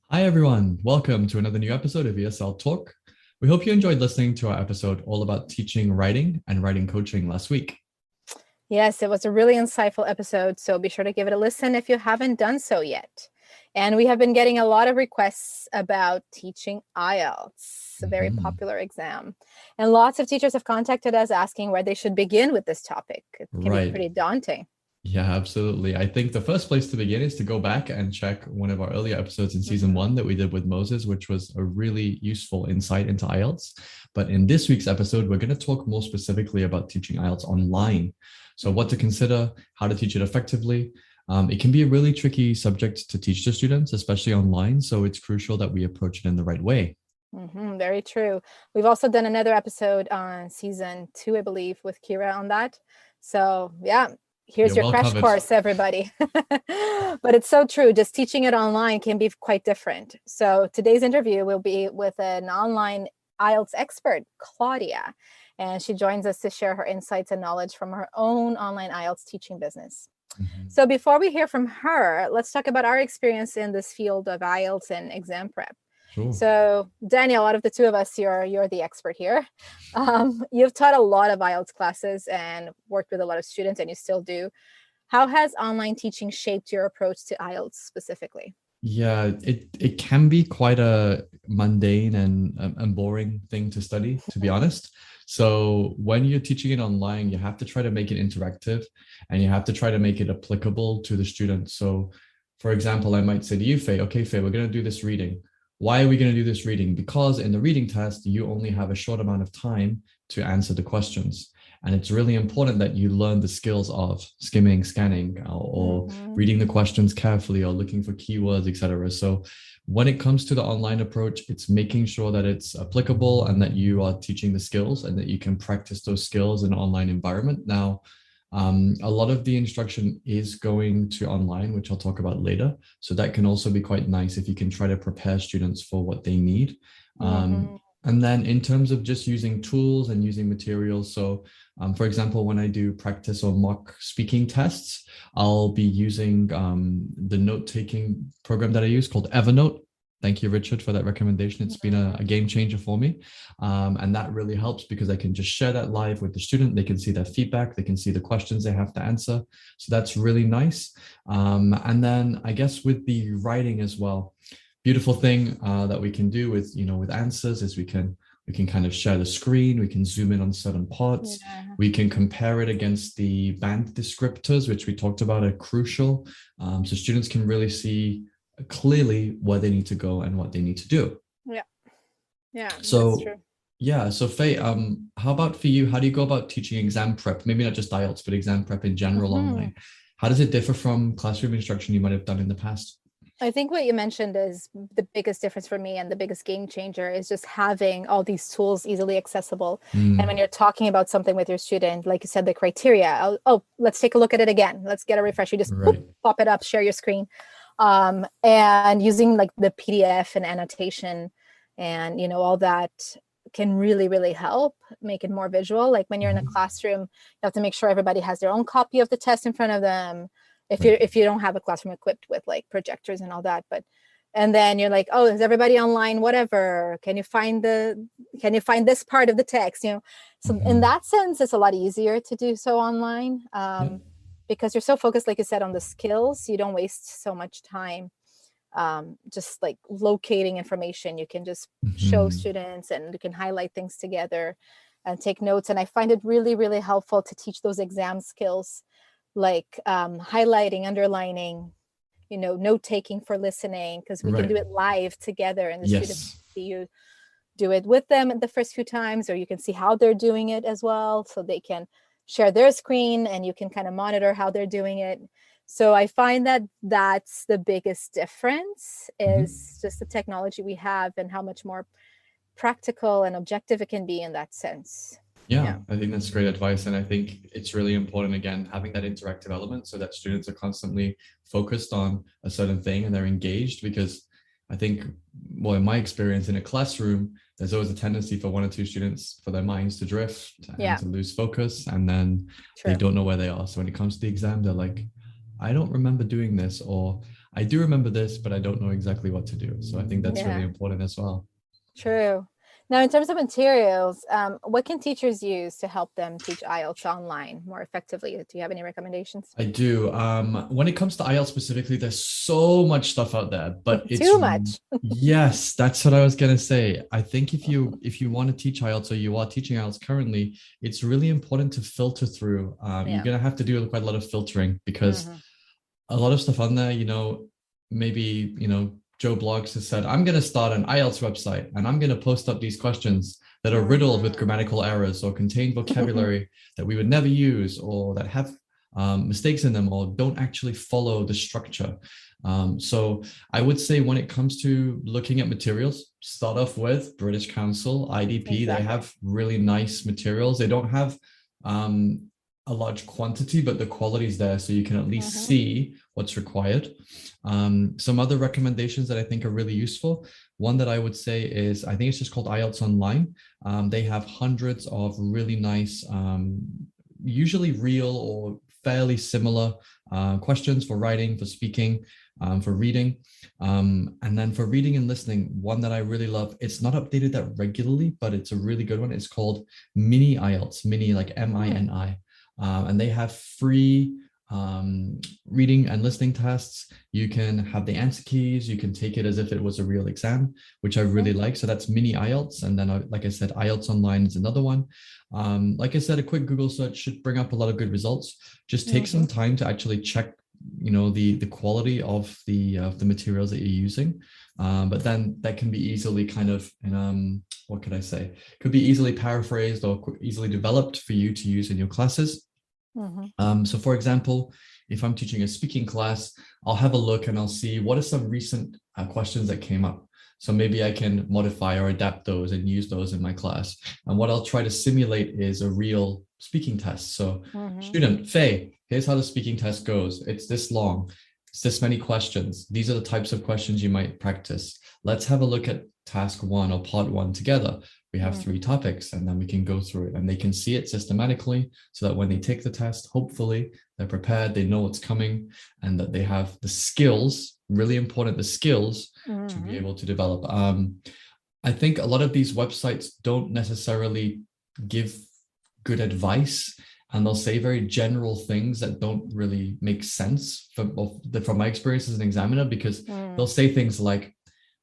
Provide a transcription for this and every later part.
Hi, everyone. Welcome to another new episode of ESL Talk. We hope you enjoyed listening to our episode all about teaching writing and writing coaching last week. Yes, it was a really insightful episode, so be sure to give it a listen if you haven't done so yet. And we have been getting a lot of requests about teaching IELTS, a very Mhm. popular exam. And lots of teachers have contacted us asking where they should begin with this topic. It can be Right. pretty daunting. Yeah, absolutely. I think the first place to begin is to go back and check one of our earlier episodes in season Mhm. one that we did with Moses, which was a really useful insight into IELTS. But in this week's episode, we're going to talk more specifically about teaching IELTS online. So, what to consider, how to teach it effectively. It can be a really tricky subject to teach to students, especially online. So, it's crucial that we approach it in the right way. Very true. We've also done another episode on season 2, I believe, with Kira on that. So, yeah, You're here's your well crash covered. course, everybody. But it's so true. Just teaching it online can be quite different. So, today's interview will be with an online IELTS expert, Claudia, and she joins us to share her insights and knowledge from her own online IELTS teaching business. Mhm. So, before we hear from her, let's talk about our experience in this field of IELTS and exam prep. Sure. So, Daniel, out of the two of us, you're the expert here. You've taught a lot of IELTS classes and worked with a lot of students, and you still do. How has online teaching shaped your approach to IELTS specifically? Yeah, it can be quite a mundane and boring thing to study, to be honest. So when you're teaching it online, you have to try to make it interactive and you have to try to make it applicable to the students. So, for example, I might say to you, Faye, okay, Faye, we're going to do this reading. Why are we going to do this reading? Because in the reading test, you only have a short amount of time to answer the questions. And it's really important that you learn the skills of skimming, scanning, or Mm-hmm. reading the questions carefully or looking for keywords, etc. So when it comes to the online approach, it's making sure that it's applicable and that you are teaching the skills and that you can practice those skills in an online environment. Now, a lot of the instruction is going to online, which I'll talk about later. So that can also be quite nice if you can try to prepare students for what they need. Mm-hmm. And then in terms of just using tools and using materials, so for example, when I do practice or mock speaking tests, I'll be using the note-taking program that I use called Evernote. Thank you, Richard, for that recommendation. It's been a game changer for me. And that really helps because I can just share that live with the student. They can see their feedback. They can see the questions they have to answer. So that's really nice. And then I guess with the writing as well, beautiful thing that we can do with, with answers is we can kind of share the screen. We can zoom in on certain parts. Yeah. We can compare it against the band descriptors, which we talked about are crucial. So students can really see clearly where they need to go and what they need to do. Yeah. Yeah, that's So true. yeah, so Faye, how about for you? How do you go about teaching exam prep? Maybe not just IELTS, but exam prep in general Mhm. online. How does it differ from classroom instruction you might have done in the past? I think what you mentioned is the biggest difference for me and the biggest game changer is just having all these tools easily accessible. And when Mm, you're talking about something with your student, like you said, the criteria, oh, let's take a look at it again. Let's get a refresh. You just boop, right. pop it up, share your screen. And using like the PDF and annotation and, all that can really, really help make it more visual. Like when you're in a Mhm. classroom, you have to make sure everybody has their own copy of the test in front of them if you Right. if you don't have a classroom equipped with like projectors and all that. But and then you're like, oh, is everybody online? Whatever. Can you find this part of the text? So in Mhm. that sense, it's a lot easier to do so online, Yeah. because you're so focused, like you said, on the skills. You don't waste so much time just like locating information. You can just show Mhm. students and you can highlight things together and take notes. And I find it really, really helpful to teach those exam skills like highlighting, underlining, note taking for listening, because we can Right. do it live together and the students Yes. see you do it with them the first few times, or you can see how they're doing it as well. So they can share their screen and you can kind of monitor how they're doing it. So I find that that's the biggest difference Mhm. is just the technology we have and how much more practical and objective it can be in that sense. Yeah, Yeah. I think that's great advice. And I think it's really important, again, having that interactive element so that students are constantly focused on a certain thing and they're engaged. Because I think, well, in my experience in a classroom, there's always a tendency for one or two students for their minds to drift and Yeah, to lose focus. And then they true. don't know where they are. So when it comes to the exam, they're like, I don't remember doing this, or I do remember this, but I don't know exactly what to do. So I think that's really Yeah, important as well. true. Now, in terms of materials, what can teachers use to help them teach IELTS online more effectively? Do you have any recommendations? I do. When it comes to IELTS specifically, there's so much stuff out there, but Too much. yes, that's what I was gonna say. I think if you want to teach IELTS or you are teaching IELTS currently, it's really important to filter through. You're Yeah. gonna have to do quite a lot of filtering because Hmm. a lot of stuff on there, maybe, Joe Blogs has said, I'm going to start an IELTS website and I'm going to post up these questions that are riddled with grammatical errors or contain vocabulary that we would never use or that have mistakes in them or don't actually follow the structure. So I would say when it comes to looking at materials, start off with British Council, IDP. They Exactly. have really nice materials. They don't have a large quantity, but the quality is there, so you can at least Hmm. see what's required. Some other recommendations that I think are really useful. One that I would say is, I think it's just called IELTS Online. They have hundreds of really nice, usually real or fairly similar questions for writing, for speaking, for reading. And then for reading and listening, one that I really love, it's not updated that regularly, but it's a really good one. It's called Mini IELTS, mini like MINI. And they have free reading and listening tests. You can have the answer keys. You can take it as if it was a real exam, which I really like. So that's mini IELTS. And then, like I said, IELTS Online is another one. Like I said, a quick Google search should bring up a lot of good results. Just take some time to actually check, the quality of the materials that you're using. But then that can be easily kind of, what could I say? Could be easily paraphrased or easily developed for you to use in your classes. So for example, if I'm teaching a speaking class, I'll have a look and I'll see what are some recent questions that came up. So maybe I can modify or adapt those and use those in my class. And what I'll try to simulate is a real speaking test. So student, Faye, here's how the speaking test goes. It's this long. It's this many questions. These are the types of questions you might practice. Let's have a look at task one or part one together. We have 3 topics and then we can go through it and they can see it systematically so that when they take the test, hopefully they're prepared, they know what's coming and that they have the skills, really important, the skills to be able to develop. I think a lot of these websites don't necessarily give good advice and they'll say very general things that don't really make sense from my experience as an examiner, because they'll say things like,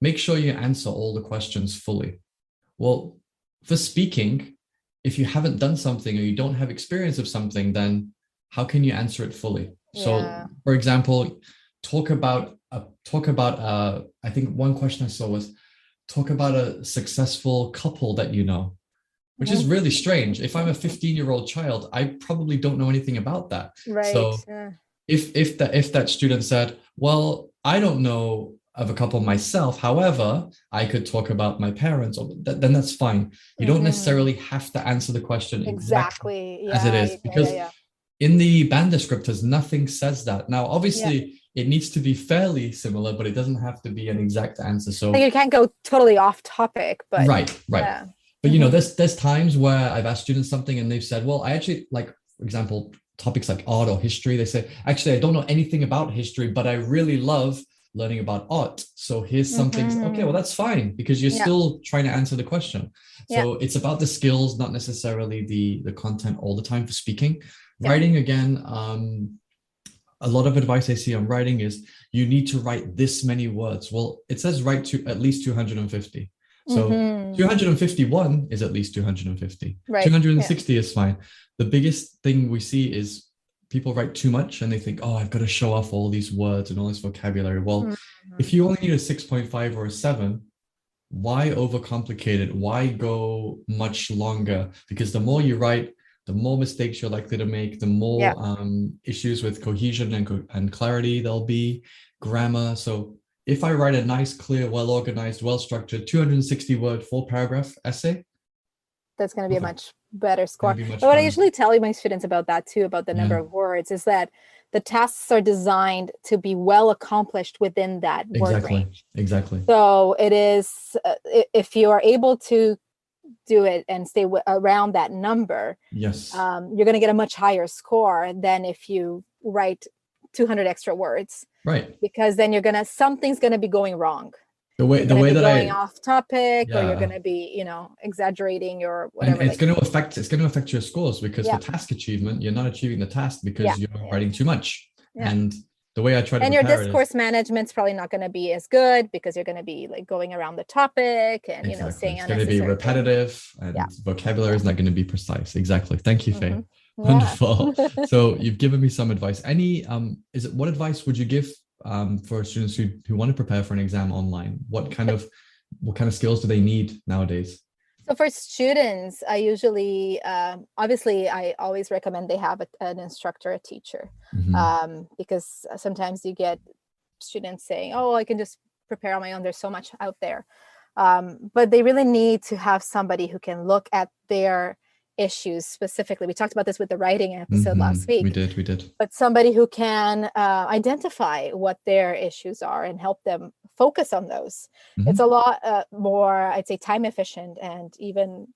make sure you answer all the questions fully. Well, for speaking, if you haven't done something or you don't have experience of something, then how can you answer it fully? So, for example, I think one question I saw was talk about a successful couple that you know, which is really strange. If I'm a 15-year-old child, I probably don't know anything about that. Right. So if that student said, well, I don't know of a couple myself, however, I could talk about my parents, or then that's fine. You don't necessarily have to answer the question exactly Exactly. as it Yeah. is, Yeah. Yeah. because Yeah. in the band descriptors, nothing says that. Now, Yeah. obviously, it needs to be fairly similar, but it doesn't have to be an exact answer. Like So you can't go totally off topic, but right. yeah. But there's times where I've asked students something and they've said, well, I actually like, for example, topics like art or history. They say, actually, I don't know anything about history, but I really love learning about art. So here's some things. Okay, well, that's fine because you're Yeah. still trying to answer the question. Yeah. So it's about the skills, not necessarily the content all the time for speaking. Yeah. Writing, again, a lot of advice I see on writing is you need to write this many words. Well, it says write to at least 250. So 251 is at least 250. Right. 260 is fine. The biggest thing we see is people write too much and they think, oh, I've got to show off all these words and all this vocabulary. Well, if you only need a 6.5 or a 7, why overcomplicate it? Why go much longer? Because the more you write, the more mistakes you're likely to make, the more issues with cohesion and clarity there'll be, grammar. So if I write a nice, clear, well-organized, well-structured 260-word, 4-paragraph essay, that's going to be a much better it's score. going to be much But what I fun. usually tell my students about that too, about the number of words, is that the tasks are designed to be well accomplished within that word range. Exactly. So it is, if you are able to do it and stay around that number, Yes. You're going to get a much higher score than if you write 200 extra words. Right. because then something's gonna be going wrong. The You're way gonna be that going I off topic, or you're yeah. gonna be, exaggerating or And whatever. Like, it's going to affect your scores, because for yeah, task achievement, you're not achieving the task yeah, because you're yeah, writing too much. yeah. And the way I try to And your prepare it is discourse management's probably not going to be as good because you're going to be like going around the topic and exactly. saying It's going to be unnecessary things. repetitive, Yeah, and vocabulary yeah, is not going to be precise. Exactly. Thank you, Faye. yeah. Wonderful. So you've given me some advice. What advice would you give for students who want to prepare for an exam online? What kind of skills do they need nowadays? So for students, I usually, obviously, I always recommend they have an instructor, a teacher, because sometimes you get students saying, "Oh, I can just prepare on my own. There's so much out there," but they really need to have somebody who can look at their issues specifically. We talked about this with the writing episode last We week. did. But somebody who can identify what their issues are and help them focus on those. It's a lot more, I'd say, time efficient and even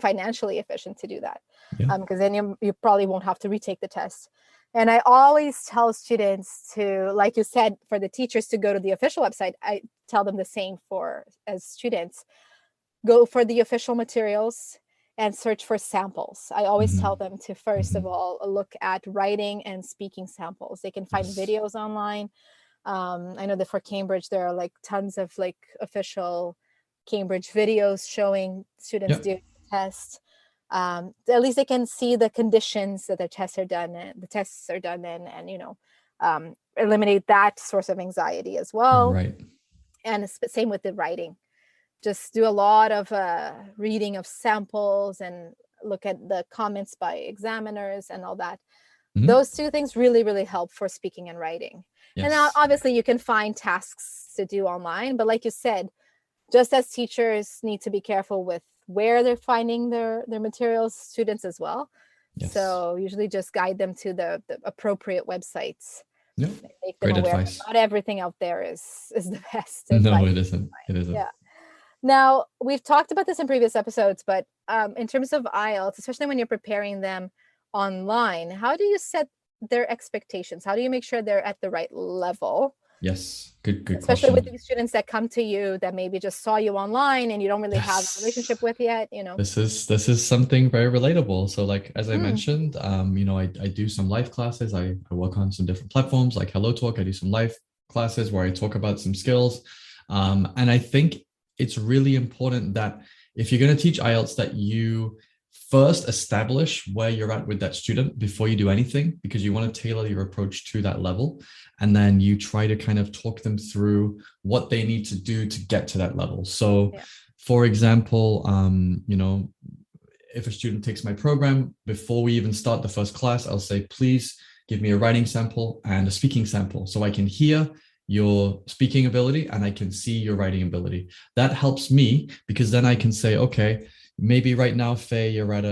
financially efficient to do that, Yeah. because then you probably won't have to retake the test. And I always tell students to, like you said, for the teachers to go to the official website. I tell them the same as students. Go for the official materials and search for samples. I always tell them to first of all look at writing and speaking samples. They can find videos online. I know that for Cambridge there are like tons of like official Cambridge videos showing students doing the test. At least they can see the conditions that the tests are done in, and eliminate that source of anxiety as well. Right. And same with the writing. Just do a lot of reading of samples and look at the comments by examiners and all that. Those two things really, really help for speaking and writing. Yes. And now, obviously, you can find tasks to do online. But like you said, just as teachers need to be careful with where they're finding their materials, students as well. Yes. So usually just guide them to the appropriate websites. Yeah. Make them Great aware advice. that not everything out there is the best. No, it isn't. It isn't. Yeah. Now, we've talked about this in previous episodes, but in terms of IELTS, especially when you're preparing them online, how do you set their expectations? How do you make sure they're at the right level? Yes, good especially question. with these students that come to you that maybe just saw you online and you don't really have a relationship with yet, This is something very relatable. So like, as I mentioned, I do some live classes. I work on some different platforms like Hello Talk. I do some live classes where I talk about some skills. And I think it's really important that if you're going to teach IELTS, that you first establish where you're at with that student before you do anything, because you want to tailor your approach to that level. And then you try to kind of talk them through what they need to do to get to that level. So for example, if a student takes my program, before we even start the first class, I'll say, please give me a writing sample and a speaking sample so I can hear your speaking ability and I can see your writing ability. That helps me, because then I can say, okay, maybe right now, Faye, you're at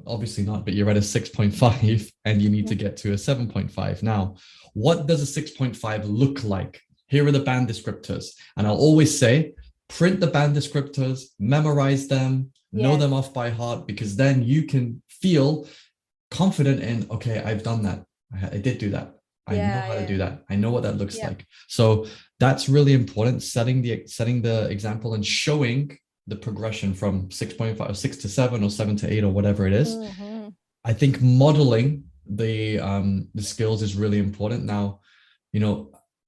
obviously not, but you're at a 6.5 and you need to get to a 7.5. Now, what does a 6.5 look like? Here are the band descriptors. And I'll always say, print the band descriptors, memorize them, know them off by heart, because then you can feel confident in, okay, I've done that. I did do that. I know how to do that. I know what that looks like. So that's really important, setting the example and showing the progression from 6.5 or 6 to 7 or 7 to 8 or whatever it is. I think modeling the skills is really important. Now,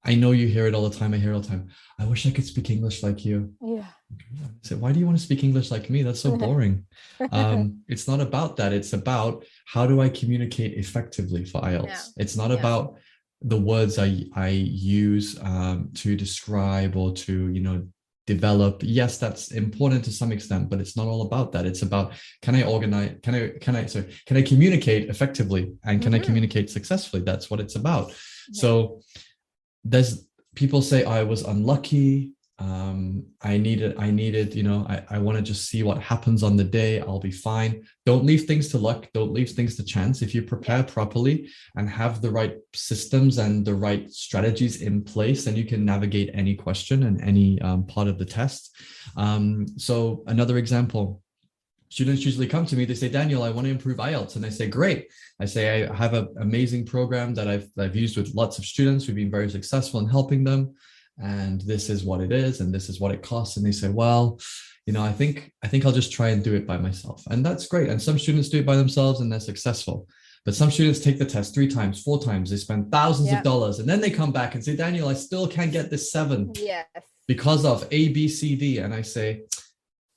I know you hear it all the time. I hear it all the time. I wish I could speak English like you. Yeah. So why do you want to speak English like me? That's so boring. It's not about that. It's about, how do I communicate effectively for IELTS? It's not about the words I use to describe or to, develop. Yes, that's important to some extent, but it's not all about that. It's about, can I communicate effectively, and can I communicate successfully? That's what it's about. So there's people say, I was unlucky. I needed, I want to just see what happens on the day. I'll be fine. Don't leave things to luck. Don't leave things to chance. If you prepare properly and have the right systems and the right strategies in place, then you can navigate any question and any part of the test. So another example, students usually come to me, they say, Daniel, I want to improve IELTS. And I say, great. I say, I have an amazing program that I've used with lots of students. We've been very successful in helping them. And this is what it is. And this is what it costs. And they say, well, I think I'll just try and do it by myself. And that's great. And some students do it by themselves and they're successful. But some students take the test 3 times, 4 times. They spend thousands of dollars. And then they come back and say, Daniel, I still can't get this 7 because of A, B, C, D. And I say,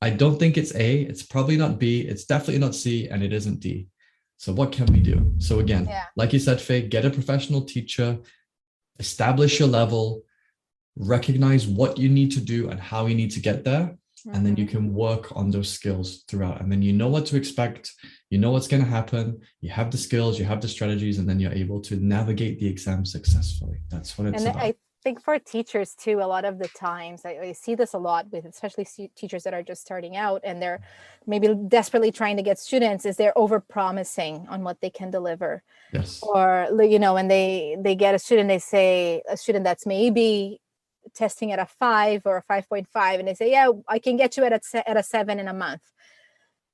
I don't think it's A. It's probably not B. It's definitely not C. And it isn't D. So what can we do? So again, like you said, Faye, get a professional teacher, establish your level, recognize what you need to do and how you need to get there. And then you can work on those skills throughout. And then you know what to expect. You know what's going to happen. You have the skills, you have the strategies, and then you're able to navigate the exam successfully. That's what it's about. I think for teachers too, a lot of the times, I see this a lot with especially teachers that are just starting out and they're maybe desperately trying to get students, is they're over promising on what they can deliver. Yes. Or, when they get a student, they say a student that's maybe testing at a 5 or a 5.5 and they say, yeah, I can get you at a 7 in a month.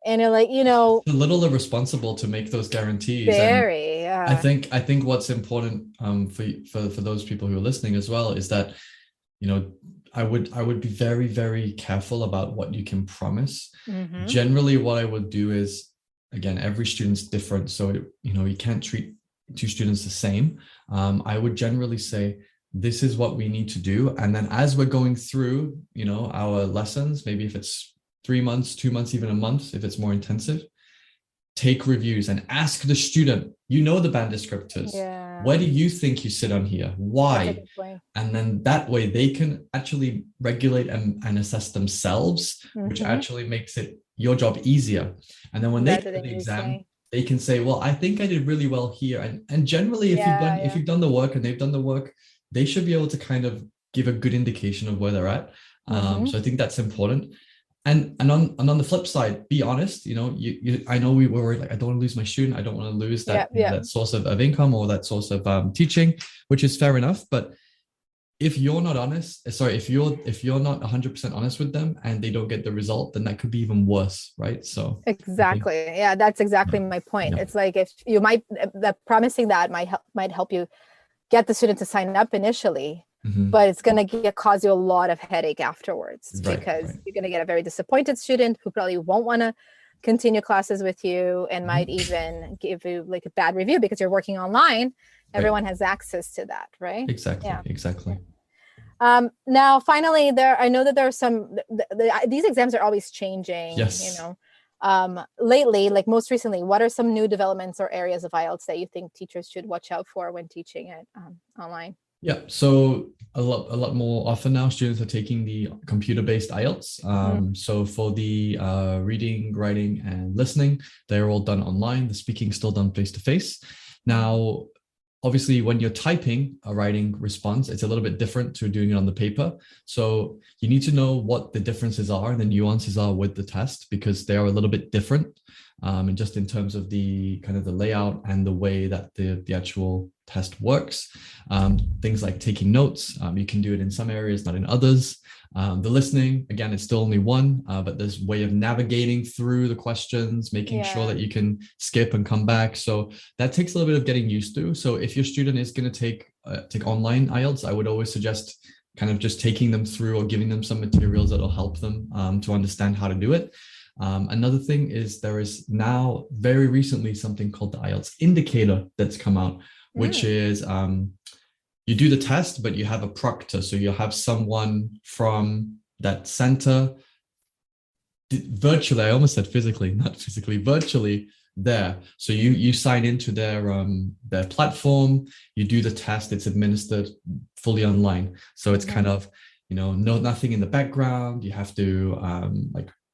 And you're like, it's a little irresponsible to make those guarantees. Very. I think what's important for those people who are listening as well is that, I would be very, very careful about what you can promise. Generally, what I would do is, again, every student's different. So, you can't treat 2 students the same. I would generally say, this is what we need to do. And then as we're going through, our lessons, maybe if it's 3 months, 2 months, even a month, if it's more intensive, take reviews and ask the student, the band descriptors. Where do you think you sit on here? Why? And then that way they can actually regulate and assess themselves, which actually makes it your job easier. And then when they get the exam, they can say, well, I think I did really well here. And generally, if you've done the work and they've done the work, they should be able to kind of give a good indication of where they're at. So I think that's important. And on the flip side, be honest. I know we were worried, like, I don't want to lose my student. I don't want to lose that that source of income or that source of teaching, which is fair enough. But if you're not honest, if you're not 100% honest with them and they don't get the result, then that could be even worse, right? So exactly, that's exactly my point. It's like if you promising that might help you get the student to sign up initially, but it's going to cause you a lot of headache afterwards because you're going to get a very disappointed student who probably won't want to continue classes with you and might even give you like a bad review because you're working online. Everyone has access to that, right? Exactly. Now, finally, I know that there are some, these exams are always changing, lately, like most recently, what are some new developments or areas of IELTS that you think teachers should watch out for when teaching it online? Yeah, so a lot more often now, students are taking the computer-based IELTS. So for the reading, writing, and listening, they're all done online. The speaking is still done face-to-face. Now, obviously, when you're typing a writing response, it's a little bit different to doing it on the paper. So you need to know what the differences are and the nuances are with the test because they are a little bit different. And just in terms of the kind of the layout and the way that the actual test works. Things like taking notes, you can do it in some areas, not in others. The listening, again, it's still only one, but there's a way of navigating through the questions, making sure that you can skip and come back. So that takes a little bit of getting used to. So if your student is going to take online IELTS, I would always suggest kind of just taking them through or giving them some materials that will help them to understand how to do it. Another thing is there is now very recently something called the IELTS indicator that's come out, which is you do the test, but you have a proctor. So you'll have someone from that center virtually, I almost said physically, not physically, virtually there. So you sign into their platform, you do the test, it's administered fully online. So it's kind of, nothing in the background. You have to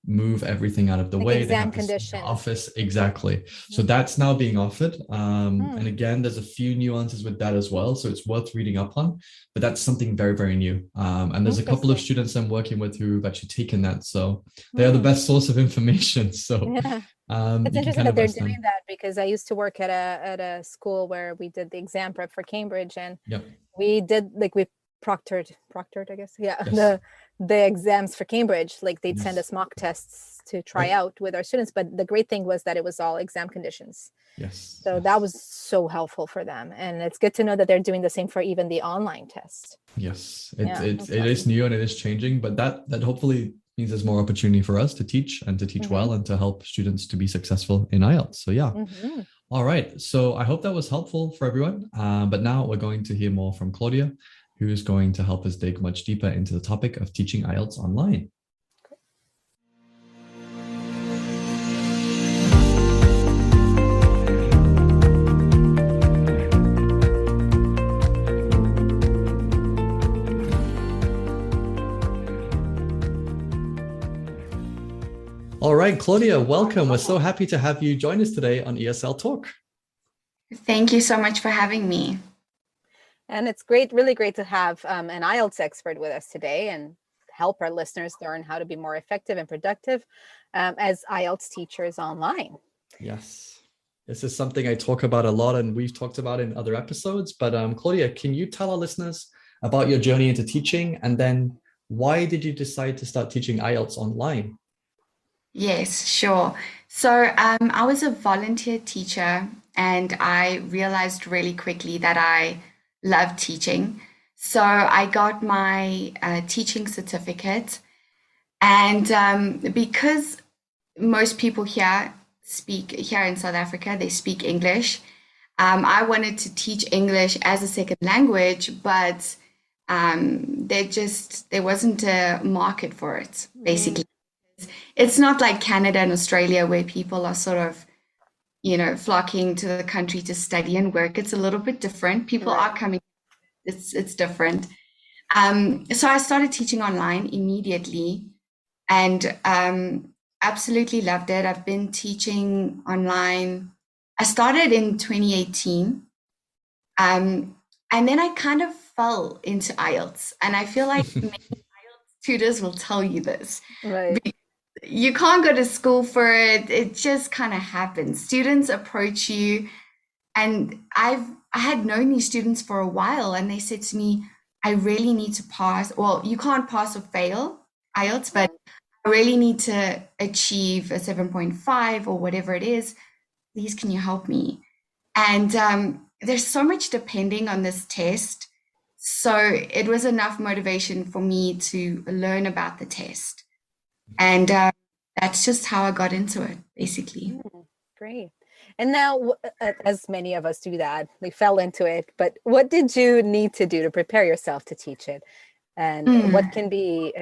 move everything out of the way. Exam conditions. Office, exactly. So that's now being offered. And again, there's a few nuances with that as well. So it's worth reading up on, but that's something very, very new. And there's a couple of students I'm working with who've actually taken that. So they are the best source of information. So it's interesting that they're doing that because I used to work at a school where we did the exam prep for Cambridge and we did we proctored, I guess. Yeah, Yes. the exams for Cambridge, like they'd send us mock tests to try Right. out with our students. But the great thing was that it was all exam conditions. Yes. So that was so helpful for them. And it's good to know that they're doing the same for even the online test. Yes. Yeah, It that's is awesome. new and it is changing, but that hopefully means there's more opportunity for us to teach and to teach Mm-hmm. well and to help students to be successful in IELTS. So yeah. Mm-hmm. All right. So I hope that was helpful for everyone. But now we're going to hear more from Claudia, who's going to help us dig much deeper into the topic of teaching IELTS online. All right, Claudia, welcome. We're so happy to have you join us today on ESL Talk. Thank you so much for having me. And it's great, really great to have an IELTS expert with us today and help our listeners learn how to be more effective and productive as IELTS teachers online. Yes, this is something I talk about a lot and we've talked about in other episodes. But Claudia, can you tell our listeners about your journey into teaching and then why did you decide to start teaching IELTS online? Yes, sure. So I was a volunteer teacher and I realized really quickly that I love teaching. So I got my teaching certificate. And because most people here in South Africa, they speak English. I wanted to teach English as a second language, but there wasn't a market for it, basically. It's not like Canada and Australia where people are sort of, flocking to the country to study and work. It's a little bit different. People are coming. It's different. So I started teaching online immediately and absolutely loved it. I've been teaching online. I started in 2018. And then I kind of fell into IELTS. And I feel like many IELTS tutors will tell you this. Right. You can't go to school for it. It just kind of happens. Students approach you, and I had known these students for a while, and they said to me, "I really need to pass. Well, you can't pass or fail IELTS, but I really need to achieve a 7.5 or whatever it is. Please, can you help me?" And there's so much depending on this test. So it was enough motivation for me to learn about the test. And that's just how I got into it, basically. Great. And now, as many of us do that, we fell into it. But what did you need to do to prepare yourself to teach it? And what can be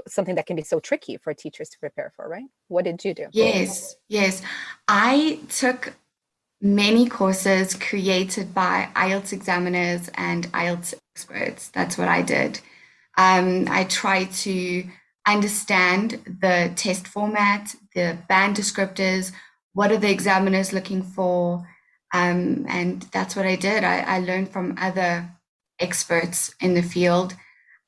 something that can be so tricky for teachers to prepare for, right? What did you do? Yes, yes. I took many courses created by IELTS examiners and IELTS experts. That's what I did. I tried to understand the test format, the band descriptors, what are the examiners looking for, and that's what I did. I learned from other experts in the field.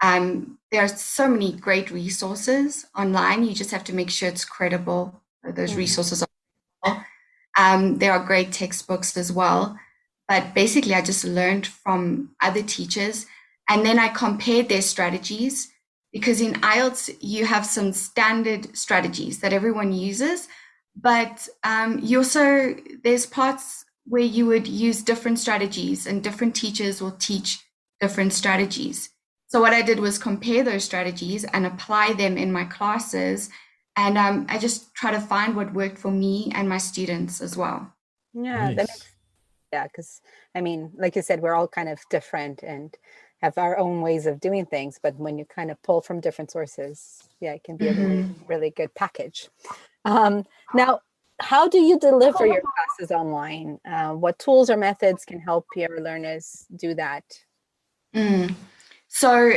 There are so many great resources online. You just have to make sure it's credible. Those resources are. There are great textbooks as well. But basically, I just learned from other teachers and then I compared their strategies because in IELTS, you have some standard strategies that everyone uses, but there's parts where you would use different strategies and different teachers will teach different strategies. So what I did was compare those strategies and apply them in my classes. And I just try to find what worked for me and my students as well. Yeah, Nice. because I mean, like you said, we're all kind of different and have our own ways of doing things. But when you kind of pull from different sources, yeah, it can be a really, really good package. Now, how do you deliver your classes online? What tools or methods can help your learners do that? So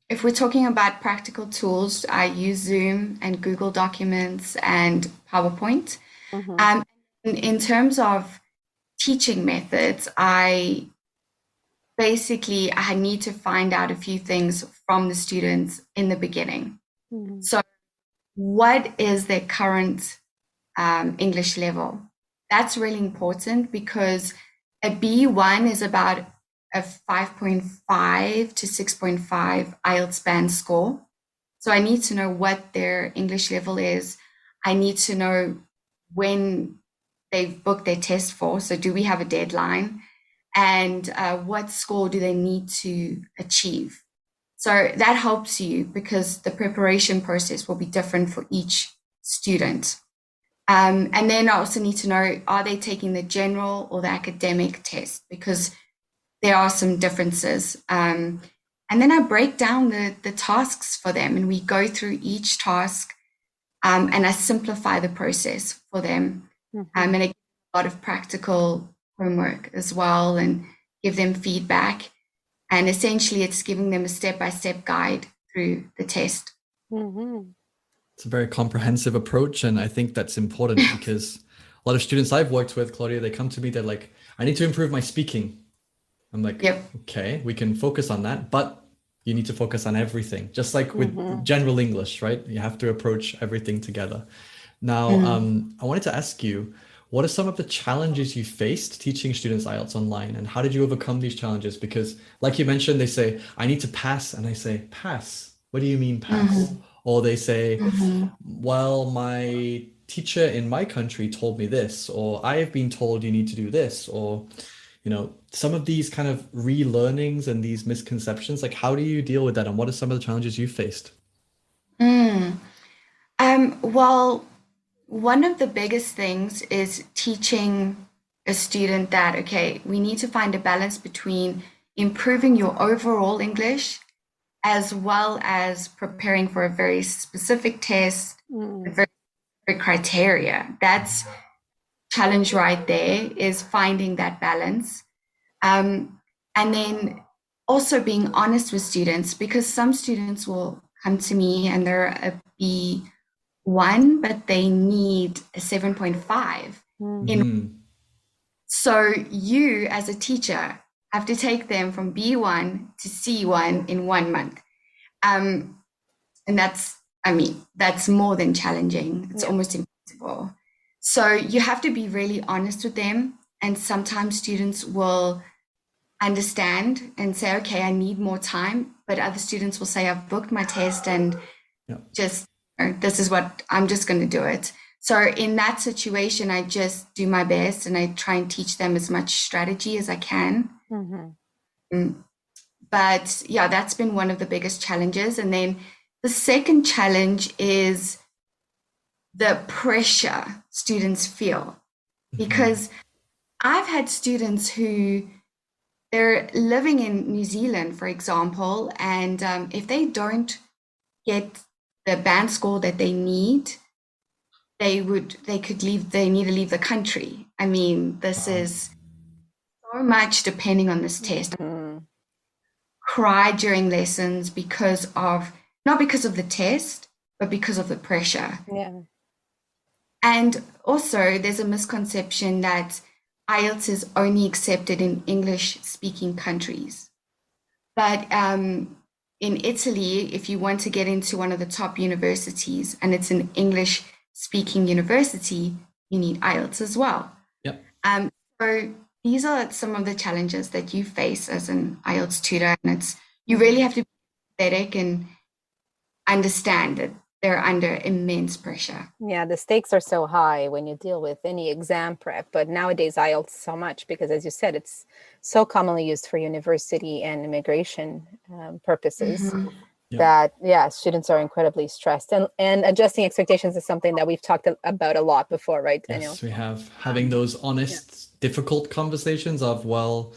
if we're talking about practical tools, I use Zoom and Google Documents and PowerPoint. In terms of teaching methods, I need to find out a few things from the students in the beginning. So what is their current English level? That's really important because a B1 is about a 5.5 to 6.5 IELTS band score. So I need to know what their English level is. I need to know when they've booked their test for. So do we have a deadline? And what score do they need to achieve? So that helps you because the preparation process will be different for each student. And then I also need to know, are they taking the general or the academic test? Because there are some differences. And then I break down the tasks for them and we go through each task and I simplify the process for them. And I give a lot of practical homework as well and give them feedback. And essentially it's giving them a step-by-step guide through the test. It's a very comprehensive approach. And I think that's important because a lot of students I've worked with, Claudia, they come to me, they're like, I need to improve my speaking. I'm like, okay, we can focus on that, but you need to focus on everything. Just like with general English, right? You have to approach everything together. Now, I wanted to ask you, what are some of the challenges you faced teaching students IELTS online, and how did you overcome these challenges? Because like you mentioned, they say, I need to pass. And I say, pass? What do you mean pass? Or they say, well, my teacher in my country told me this, or I have been told you need to do this, or, you know, some of these kind of relearnings and these misconceptions, like how do you deal with that? And what are some of the challenges you faced? Well, one of the biggest things is teaching a student that, okay, we need to find a balance between improving your overall English as well as preparing for a very specific test, a very specific criteria. That's challenge right there, is finding that balance. And then also being honest with students, because some students will come to me and they're a B1, but they need a 7.5. So you as a teacher have to take them from B1 to C1 in 1 month. And that's, I mean, that's more than challenging. It's almost impossible. So you have to be really honest with them. And sometimes students will understand and say, okay, I need more time. But other students will say, I've booked my test and just, this is what, I'm just going to do it. So in that situation, I just do my best and I try and teach them as much strategy as I can. But yeah, that's been one of the biggest challenges. And then the second challenge is the pressure students feel, because I've had students who they're living in New Zealand, for example, and if they don't get the band score that they need, they need to leave the country. I mean, this is so much depending on this test. Cry during lessons not because of the test, but because of the pressure. And also there's a misconception that IELTS is only accepted in English-speaking countries. But in Italy, if you want to get into one of the top universities and it's an English-speaking university, you need IELTS as well. So these are some of the challenges that you face as an IELTS tutor, and you really have to be empathetic and understand that they're under immense pressure. Yeah, the stakes are so high when you deal with any exam prep, but nowadays IELTS so much because, as you said, it's so commonly used for university and immigration purposes that, students are incredibly stressed. And adjusting expectations is something that we've talked about a lot before, right, Daniel? Yes, we have. Having those honest, difficult conversations of, well,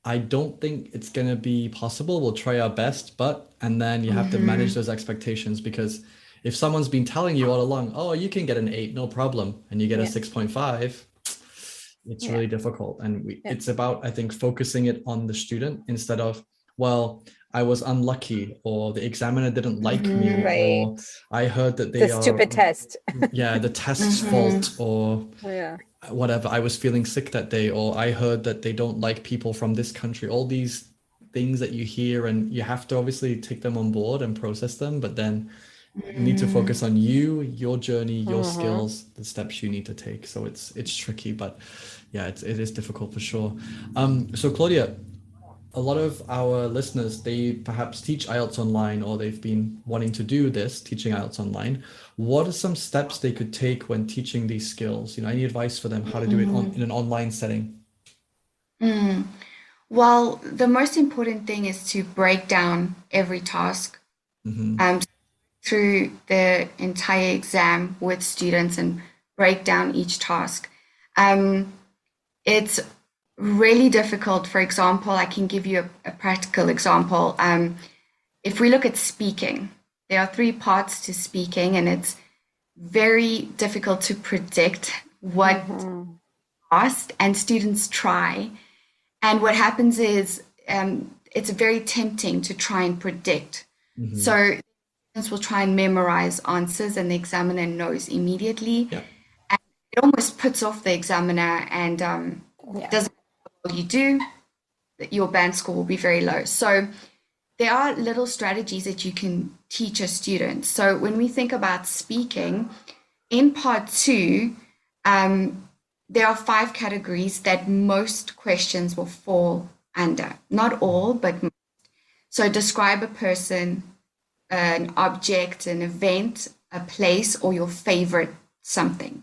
I don't think it's going to be possible. We'll try our best, and then you have to manage those expectations, because if someone's been telling you all along, oh, you can get an 8, no problem, and you get a 6.5, it's really difficult. And it's about, I think, focusing it on the student instead of, well, I was unlucky, or the examiner didn't like me, or I heard that they are stupid test. the test's fault, or whatever, I was feeling sick that day, or I heard that they don't like people from this country. All these things that you hear, and you have to obviously take them on board and process them, but then you need to focus on you, your journey, your skills, the steps you need to take. So it's tricky, but it is difficult for sure. So Claudia, a lot of our listeners, they perhaps teach IELTS online or they've been wanting to do this, teaching IELTS online. What are some steps they could take when teaching these skills? Any advice for them how to do it in an online setting? Mm. Well, the most important thing is to break down every task Hmm. through the entire exam with students and break down each task. Um, it's really difficult. For example, I can give you a practical example. If we look at speaking, there are three parts to speaking, and it's very difficult to predict what asked, and students try. And what happens is it's very tempting to try and predict. Hmm. So students will try and memorize answers, and the examiner knows immediately. Yeah. And it almost puts off the examiner, and Yeah. doesn't matter what you do, your band score will be very low. So there are little strategies that you can teach a student. So when we think about speaking, in part two, there are 5 categories that most questions will fall under. Not all, but so describe a person, an object, an event, a place, or your favorite something.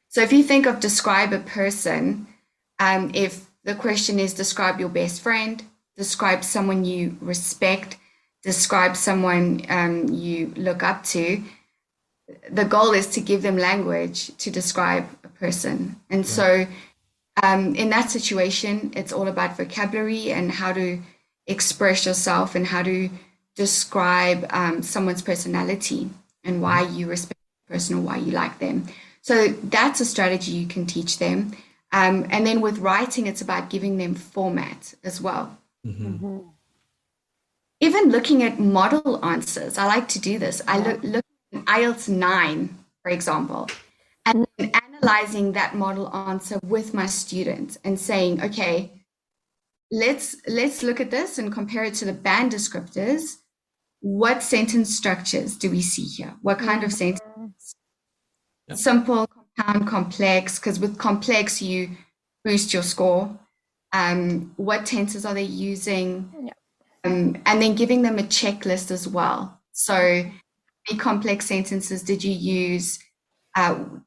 So if you think of describe a person, if the question is describe your best friend, describe someone you respect, describe someone you look up to, the goal is to give them language to describe a person. And Right. so in that situation, it's all about vocabulary and how to express yourself and how to describe someone's personality and why you respect the person or why you like them. So that's a strategy you can teach them. And then with writing, it's about giving them format as well. Hmm. Even looking at model answers, I like to do this. I look at IELTS 9, for example, and then analyzing that model answer with my students and saying, okay, let's look at this and compare it to the band descriptors. What sentence structures do we see here? What kind of sentence? Yep. Simple, compound, complex, because with complex, you boost your score. What tenses are they using? Yeah. And then giving them a checklist as well. So, how many complex sentences did you use?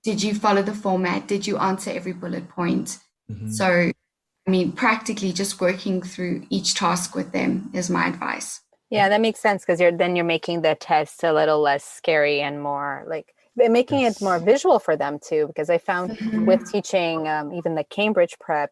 Did you follow the format? Did you answer every bullet point? Hmm. So, I mean, practically just working through each task with them is my advice. Yeah, that makes sense because you're making the test a little less scary and more like making it more Yes. visual for them too. Because I found with teaching even the Cambridge prep,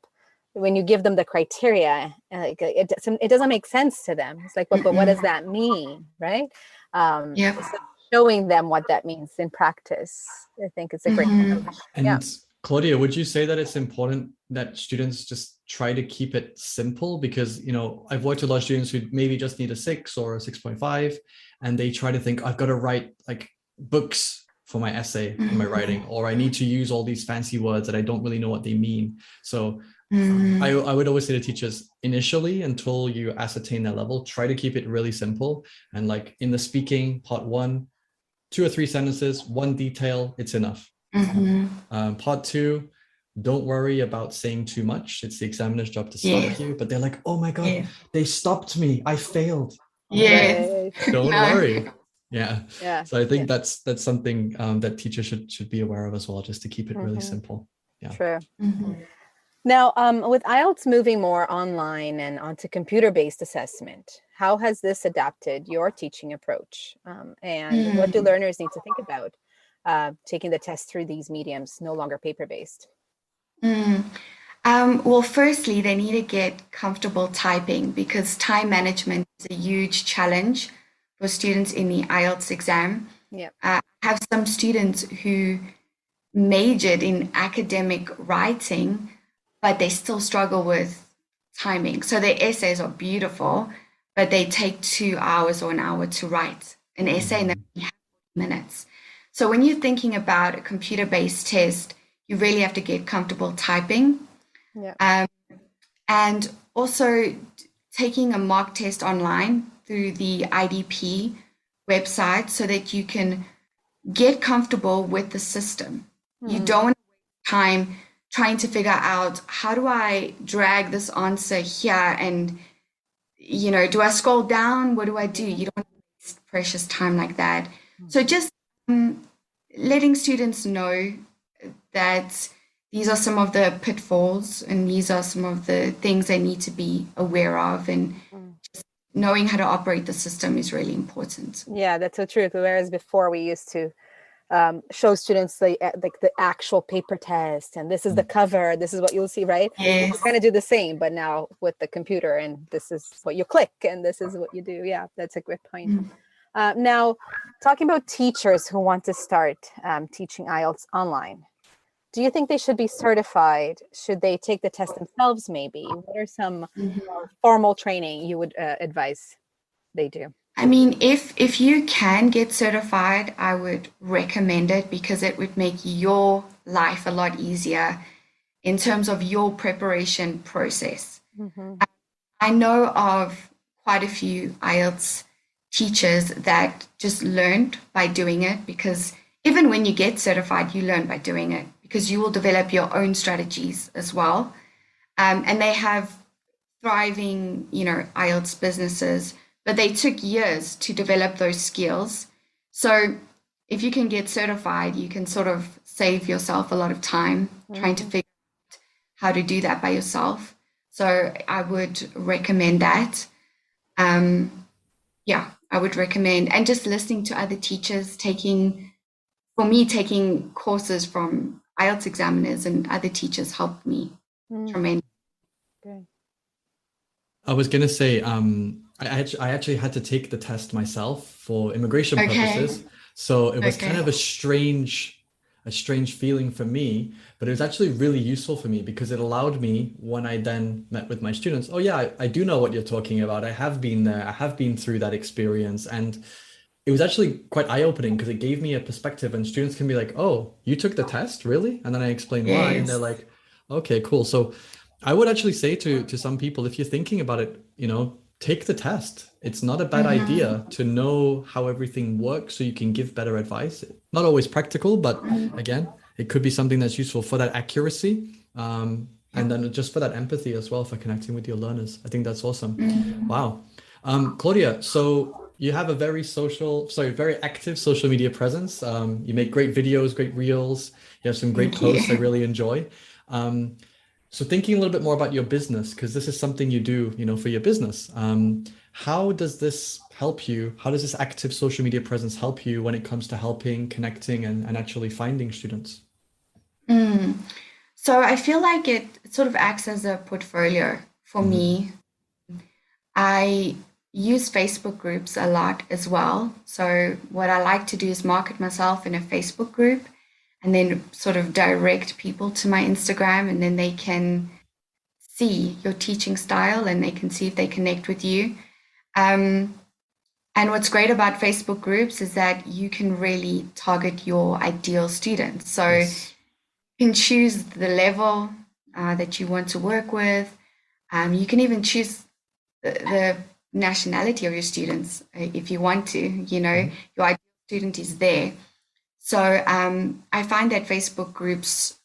when you give them the criteria, it doesn't make sense to them. It's like, but what does that mean, right? Yep. So showing them what that means in practice, I think it's a great approach. Yeah. And Claudia, would you say that it's important that students just try to keep it simple? Because, I've worked with a lot of students who maybe just need a 6 or a 6.5, and they try to think, I've got to write like books for my essay in my writing, or I need to use all these fancy words that I don't really know what they mean. So I would always say to teachers, initially, until you ascertain their level, try to keep it really simple. And like in the speaking part 1, 2 or 3 sentences, 1 detail, it's enough. Part 2, don't worry about saying too much. It's the examiner's job to stop you. But they're like, oh my God, they stopped me. I failed. Yes. Don't No. worry. Yeah. Yeah. So I think that's something that teachers should be aware of as well, just to keep it really simple. Yeah. True. Now, with IELTS moving more online and onto computer-based assessment, how has this adapted your teaching approach? And what do learners need to think about taking the test through these mediums, no longer paper-based? Well, firstly, they need to get comfortable typing because time management is a huge challenge for students in the IELTS exam. Yeah. I have some students who majored in academic writing, but they still struggle with timing. So their essays are beautiful, but they take 2 hours or an hour to write an essay and they have 40 minutes. So when you're thinking about a computer-based test, you really have to get comfortable typing. Yeah. And also taking a mock test online through the IDP website so that you can get comfortable with the system. You don't want to waste time trying to figure out how do I drag this answer here and do I scroll down? What do I do? You don't want to waste precious time like that. So just letting students know that these are some of the pitfalls and these are some of the things they need to be aware of, and just knowing how to operate the system is really important. Yeah, that's so true. Whereas before we used to show students the actual paper test, and this is the cover, this is what you'll see, right? Yes. We're going to do the same, but now with the computer, and this is what you click and this is what you do. Yeah, that's a great point. Now, talking about teachers who want to start teaching IELTS online, do you think they should be certified? Should they take the test themselves maybe? What are some formal training you would advise they do? I mean, if you can get certified, I would recommend it because it would make your life a lot easier in terms of your preparation process. I know of quite a few IELTS teachers that just learned by doing it, because even when you get certified, you learn by doing it because you will develop your own strategies as well. And they have thriving, IELTS businesses, but they took years to develop those skills. So if you can get certified, you can sort of save yourself a lot of time trying to figure out how to do that by yourself. So I would recommend that. Yeah, I would recommend, and just listening to other teachers, taking courses from IELTS examiners and other teachers helped me tremendously. Good. I was gonna say, I actually had to take the test myself for immigration purposes, so it was kind of a strange feeling for me, but it was actually really useful for me because it allowed me, when I then met with my students, oh yeah, I do know what you're talking about. I have been there. I have been through that experience, and it was actually quite eye-opening because it gave me a perspective, and students can be like, oh, you took the test, really? And then I explain why, and they're like, okay, cool. So I would actually say to some people, if you're thinking about it, take the test. It's not a bad idea to know how everything works so you can give better advice. Not always practical, but again, it could be something that's useful for that accuracy. And then just for that empathy as well, for connecting with your learners. I think that's awesome. Wow. Claudia, so you have a very active social media presence. You make great videos, great reels. You have some great posts I really enjoy. So thinking a little bit more about your business, because this is something you do, for your business. How does this help you? How does this active social media presence help you when it comes to helping, connecting, and actually finding students? So I feel like it sort of acts as a portfolio for me. I use Facebook groups a lot as well. So what I like to do is market myself in a Facebook group and then sort of direct people to my Instagram, and then they can see your teaching style and they can see if they connect with you. And what's great about Facebook groups is that you can really target your ideal students. So you can choose the level that you want to work with. You can even choose the nationality of your students if you want to, your ideal student is there. So I find that Facebook groups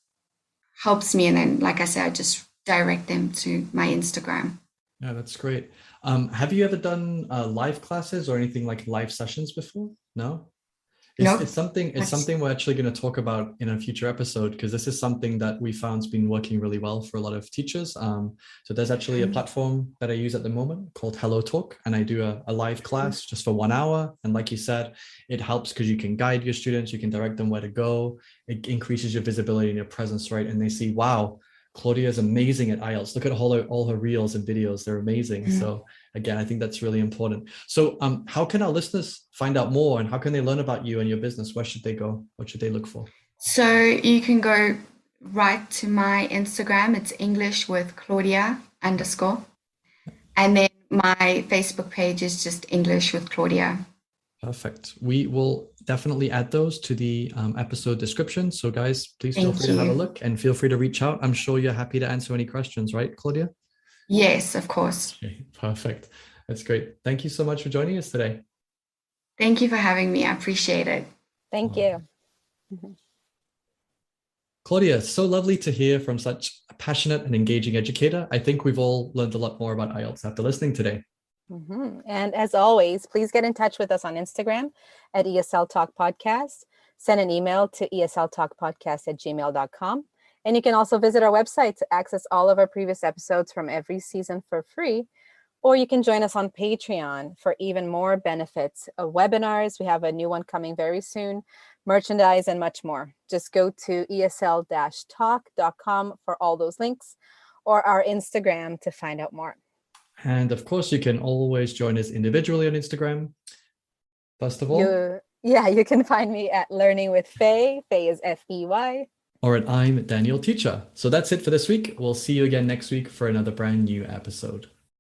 helps me. And then, like I said, I just direct them to my Instagram. Yeah, that's great. Have you ever done live classes or anything like live sessions before? No? It's something we're actually going to talk about in a future episode, because this is something that we found's been working really well for a lot of teachers. So there's actually a platform that I use at the moment called Hello Talk, and I do a live class just for 1 hour. And like you said, it helps because you can guide your students, you can direct them where to go. It increases your visibility and your presence, right? And they see, wow, Claudia is amazing at IELTS. Look at all her reels and videos. They're amazing. So again, I think that's really important. So how can our listeners find out more, and how can they learn about you and your business? Where should they go? What should they look for? So you can go right to my Instagram. It's English with Claudia _. And then my Facebook page is just English with Claudia. Perfect. We will definitely add those to the episode description. So guys, please feel free to have a look and feel free to reach out. I'm sure you're happy to answer any questions, right, Claudia? Yes, of course. Okay, perfect. That's great. Thank you so much for joining us today. Thank you for having me. I appreciate it. Thank you. Claudia, so lovely to hear from such a passionate and engaging educator. I think we've all learned a lot more about IELTS after listening today. And as always, please get in touch with us on Instagram at ESL Talk Podcast. Send an email to esltalkpodcast@gmail.com. And you can also visit our website to access all of our previous episodes from every season for free. Or you can join us on Patreon for even more benefits of webinars. We have a new one coming very soon, merchandise, and much more. Just go to esl-talk.com for all those links, or our Instagram to find out more. And of course, you can always join us individually on Instagram. First of all, you can find me at Learning with Faye. Faye is Fey. Or at I'm Daniel Teacher. So that's it for this week. We'll see you again next week for another brand new episode.